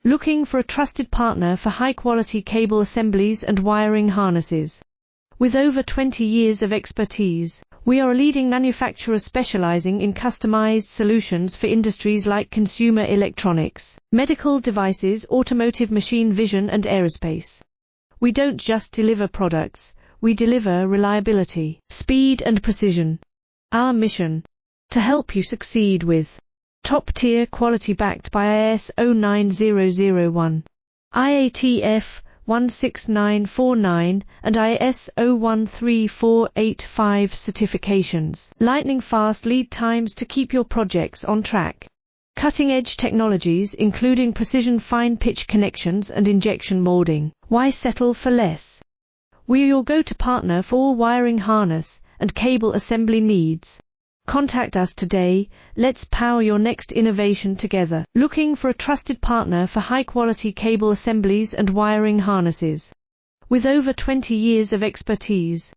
Looking for a trusted partner for high-quality cable assemblies and wiring harnesses. With over 20 years of expertise, we are a leading manufacturer specializing in customized solutions for industries like consumer electronics, medical devices, automotive, machine vision, and aerospace. We don't just deliver products, we deliver reliability, speed, and precision. Our mission: to help you succeed with top-tier quality backed by ISO 9001, IATF 16949 and ISO 13485 certifications. Lightning-fast lead times to keep your projects on track. Cutting-edge technologies including precision fine-pitch connections and injection molding. Why settle for less? We are your go-to partner for all wiring harness and cable assembly needs. Contact us today. Let's power your next innovation together. Looking for a trusted partner for high-quality cable assemblies and wiring harnesses. With over 20 years of expertise,